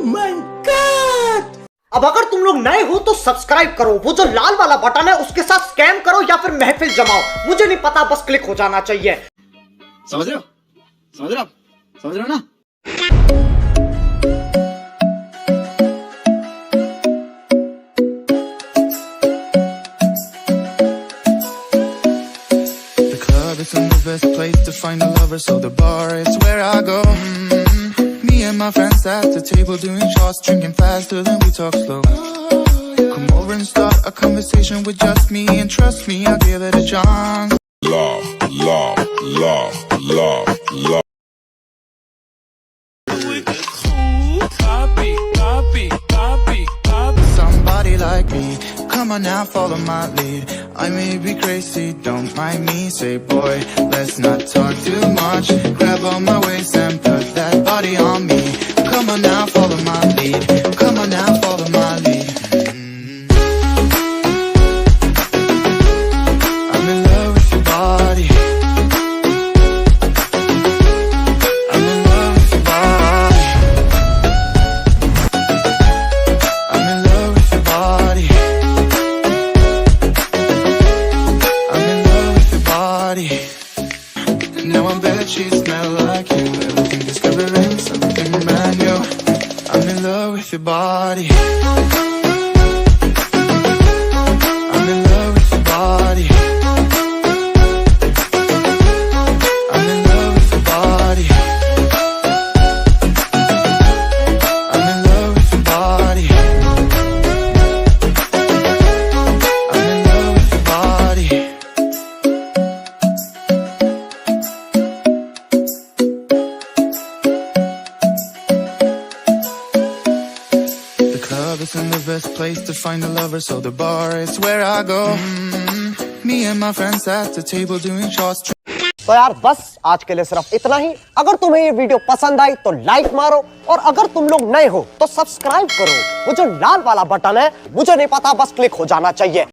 My God! अब अगर तुम लोग नए हो तो सब्सक्राइब करो, वो जो लाल वाला बटन है उसके साथ स्कैम करो या फिर महफिल जमाओ, मुझे नहीं पता, बस क्लिक हो जाना चाहिए। समझ रहे हो? समझ रहे हो? समझ रहे हो ना? Isn't the best place to find a lover, so the bar is where I go. Me and my friends at the table doing shots, drinking faster than we talk slow. Come over and start a conversation with just me, and trust me, I'll give it a chance. Love, love, love, love, love. Somebody like me, come on now, follow my lead. I may be crazy, don't mind me. Say boy, let's not talk too much. Grab on my waist and put that body on me. Come on now, follow my lead. Come on now, follow my lead. I'm in love with your body. I'm in love with your body. I'm in love with your body. I'm in love with your body. Now I'm bed sheets smell like you. Everything discovering something brand new. I'm in love with your body. I'm in love with your body. I'm in love with your body. I'm in love with your body. I'm in love with your body. The club isn't the best place to find a lover, so the bar is where I go. Me and my friends at the table doing shots. तो यार बस आज के लिए सिर्फ इतना ही। अगर तुम्हें ये वीडियो पसंद आई तो लाइक मारो, और अगर तुम लोग नए हो तो सब्सक्राइब करो, वो जो लाल वाला बटन है मुझे नहीं पता, बस क्लिक हो जाना चाहिए।